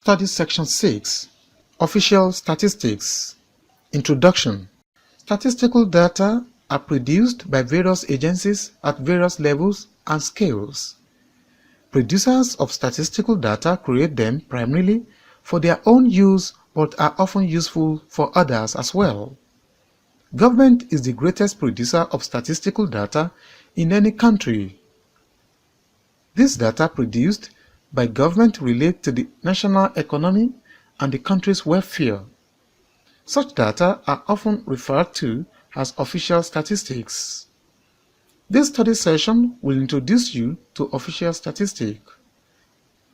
Study Section 6 Official Statistics Introduction. Statistical data are produced by various agencies at various levels and scales. Producers of statistical data create them primarily for their own use but are often useful for others as well. Government is the greatest producer of statistical data in any country. These data produced by government relate to the national economy and the country's welfare. Such data are often referred to as official statistics. This study session will introduce you to official statistics.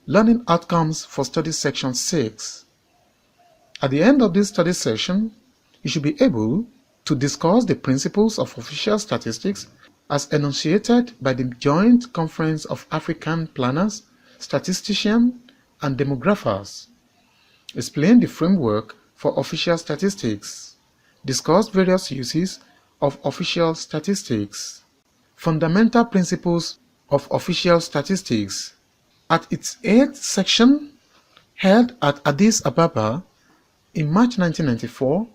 Learning outcomes for study section 6. At the end of this study session, you should be able to discuss the principles of official statistics as enunciated by the Joint Conference of African Planners, Statisticians, and Demographers. Explain the framework for official statistics. Discuss various uses of official statistics. Fundamental principles of official statistics. At its 8th section, held at Addis Ababa in March 1994,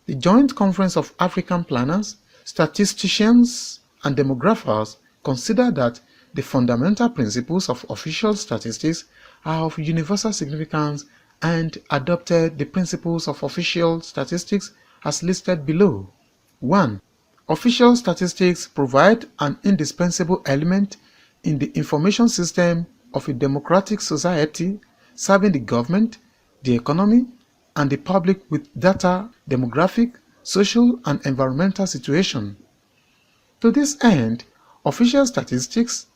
the Joint Conference of African Planners, Statisticians, and Demographers consider that the fundamental principles of official statistics are of universal significance and adopted the principles of official statistics as listed below. 1. Official statistics provide an indispensable element in the information system of a democratic society serving the government, the economy, and the public with data, demographic, social, and environmental situation. To this end, official statistics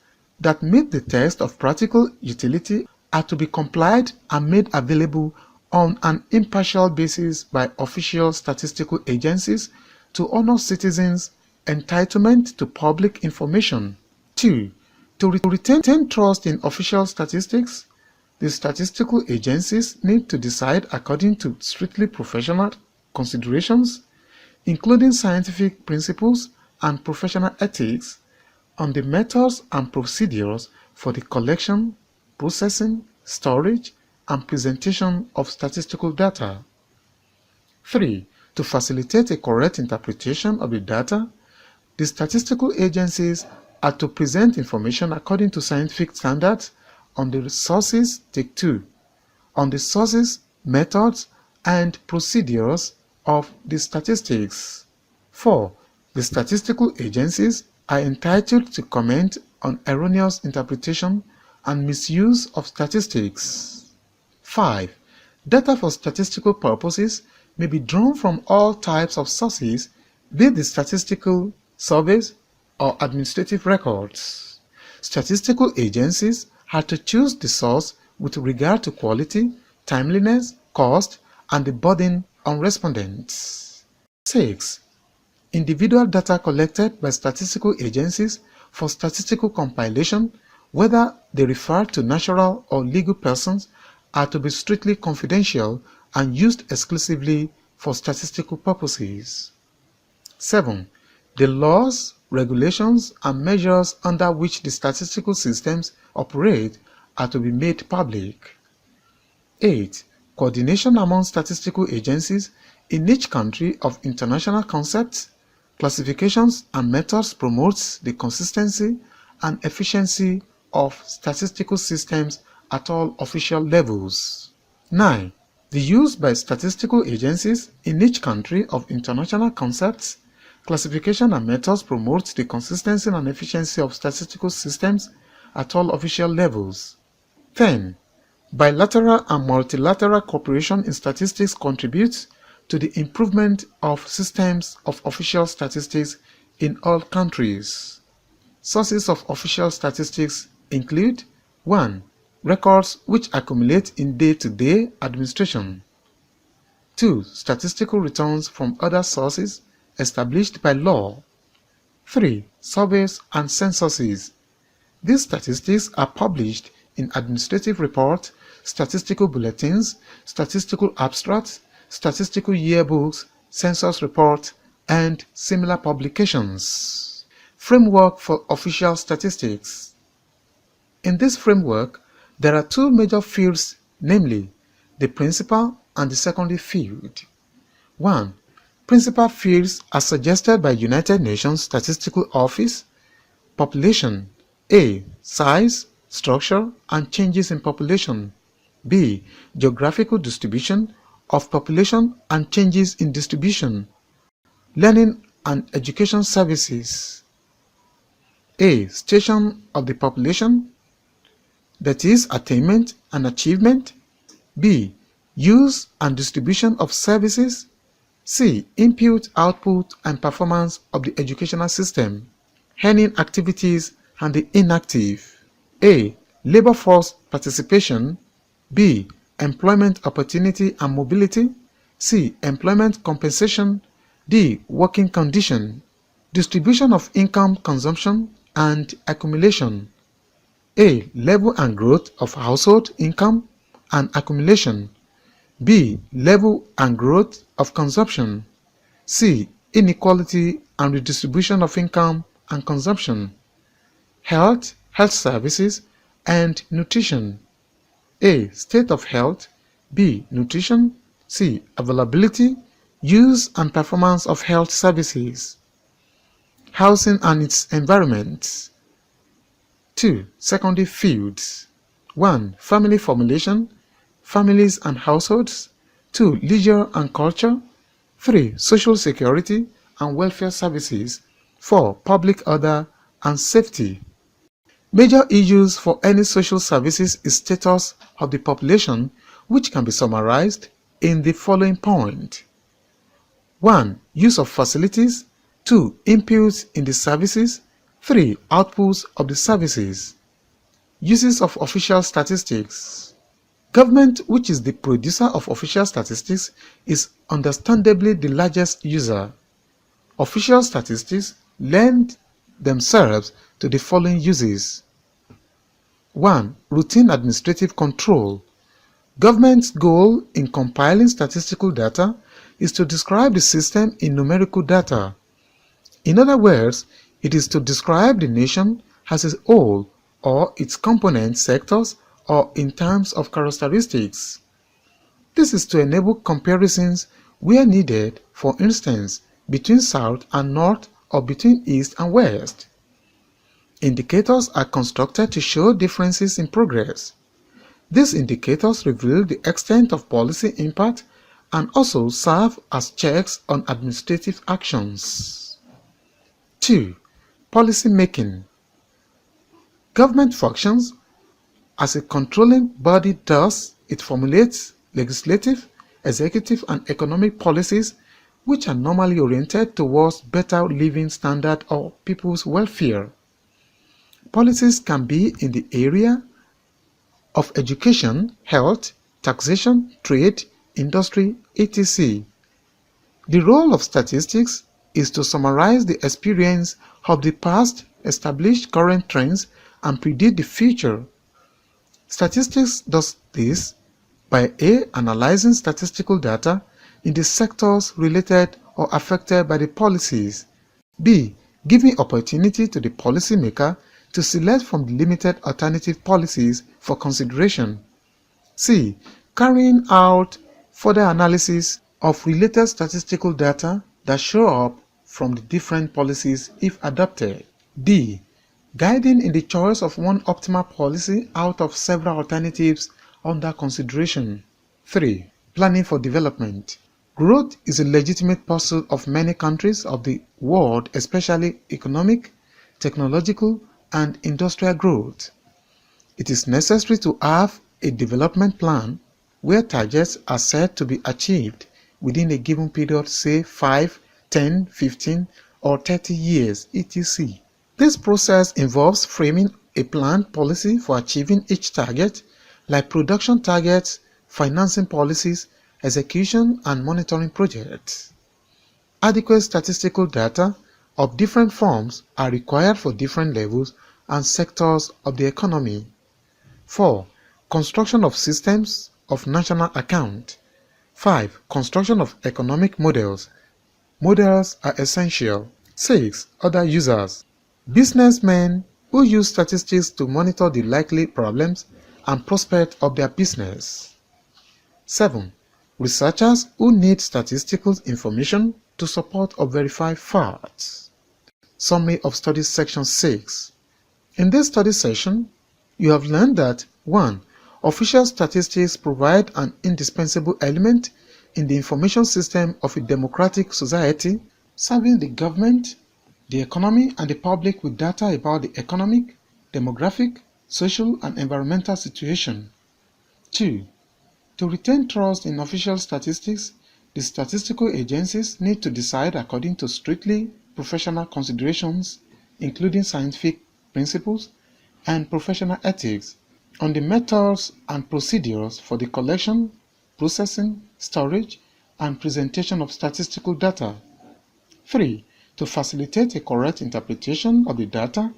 that meet the test of practical utility are to be complied and made available on an impartial basis by official statistical agencies to honor citizens' entitlement to public information. 2. To retain trust in official statistics, the statistical agencies need to decide according to strictly professional considerations, including scientific principles and professional ethics, on the methods and procedures for the collection, processing, storage, and presentation of statistical data. 3. To facilitate a correct interpretation of the data, the statistical agencies are to present information according to scientific standards on the sources, take 2, on the sources, methods, and procedures of the statistics. 4. The statistical agencies are entitled to comment on erroneous interpretation and misuse of statistics. 5. Data for statistical purposes may be drawn from all types of sources, be it statistical surveys or administrative records. Statistical agencies have to choose the source with regard to quality, timeliness, cost, and the burden on respondents. 6. Individual data collected by statistical agencies for statistical compilation, whether they refer to natural or legal persons, are to be strictly confidential and used exclusively for statistical purposes. 7. The laws, regulations, and measures under which the statistical systems operate are to be made public. 8. Coordination among statistical agencies in each country of international concepts, classifications, and methods promotes the consistency and efficiency of statistical systems at all official levels. 9. The use by statistical agencies in each country of international concepts, classification, and methods promotes the consistency and efficiency of statistical systems at all official levels. 10. Bilateral and multilateral cooperation in statistics contributes to the improvement of systems of official statistics in all countries. Sources of official statistics include 1. Records which accumulate in day-to-day administration. 2. Statistical returns from other sources established by law. 3. Surveys and censuses. These statistics are published in administrative reports, statistical bulletins, statistical abstracts, statistical yearbooks, census reports, and similar publications. Framework for official statistics. In this framework, there are two major fields, namely the principal and the secondary field. 1. Principal fields as suggested by United Nations Statistical Office. Population. A. Size, structure, and changes in population. B. Geographical distribution of population and changes in distribution. Learning and education services. A. Station of the population, that is, attainment and achievement. B. Use and distribution of services. C. Input, output, and performance of the educational system. Earning activities and the inactive. A. Labor force participation. B. Employment opportunity and mobility. C. Employment compensation. D. Working condition. Distribution of income, consumption, and accumulation. A. Level and growth of household income and accumulation. B. Level and growth of consumption. C. Inequality and redistribution of income and consumption. Health, health services, and nutrition. A. State of health. B. Nutrition. C. Availability, use, and performance of health services. Housing and its environment. 2. Secondary fields. 1. Family formulation, families and households. 2. Leisure and culture. 3. Social security and welfare services. 4. Public order and safety. Major issues for any social services is status of the population, which can be summarized in the following point. 1. Use of facilities. 2. Inputs in the services. 3. Outputs of the services. Uses of official statistics. Government, which is the producer of official statistics, is understandably the largest user. Official statistics lend themselves to the following uses. 1. Routine administrative control. Government's goal in compiling statistical data is to describe the system in numerical data. In other words, it is to describe the nation as a whole or its component sectors or in terms of characteristics. This is to enable comparisons where needed, for instance, between South and North or between East and West. Indicators are constructed to show differences in progress. These indicators reveal the extent of policy impact and also serve as checks on administrative actions. 2. Policy making. Government functions as a controlling body, thus it formulates legislative, executive, and economic policies which are normally oriented towards better living standard or people's welfare. Policies can be in the area of education, health, taxation, trade, industry, etc. The role of statistics is to summarize the experience of the past, establish current trends, and predict the future. Statistics does this by A. Analyzing statistical data in the sectors related or affected by the policies. B. Giving opportunity to the policymaker to select from the limited alternative policies for consideration. C. Carrying out further analysis of related statistical data that show up from the different policies if adopted. D. Guiding in the choice of one optimal policy out of several alternatives under consideration. 3. Planning for development. Growth is a legitimate pursuit of many countries of the world, especially economic, technological, and industrial growth. It is necessary to have a development plan where targets are set to be achieved within a given period, say 5, 10, 15, or 30 years, etc. This process involves framing a planned policy for achieving each target, like production targets, financing policies, execution and monitoring projects. Adequate statistical data of different forms are required for different levels and sectors of the economy. 4. Construction of systems of national account. 5. Construction of economic models. Models are essential. 6. Other users. Businessmen who use statistics to monitor the likely problems and prospects of their business. 7. Researchers who need statistical information to support or verify facts. Summary of Studies Section 6. In this study session, you have learned that 1. Official statistics provide an indispensable element in the information system of a democratic society, serving the government, the economy, and the public with data about the economic, demographic, social, and environmental situation. 2. To retain trust in official statistics, the statistical agencies need to decide according to strictly professional considerations, including scientific principles and professional ethics, on the methods and procedures for the collection, processing, storage, and presentation of statistical data. 3. To facilitate a correct interpretation of the data,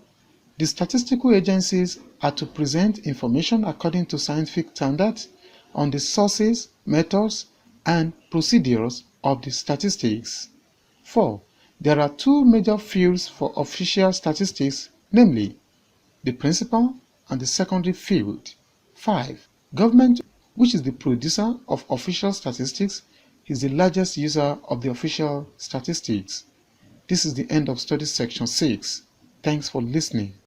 the statistical agencies are to present information according to scientific standards on the sources, methods, and procedures of the statistics. 4. There are two major fields for official statistics, namely the principal and the secondary field. 5. Government, which is the producer of official statistics, is the largest user of the official statistics. This is the end of Studies Section 6. Thanks for listening.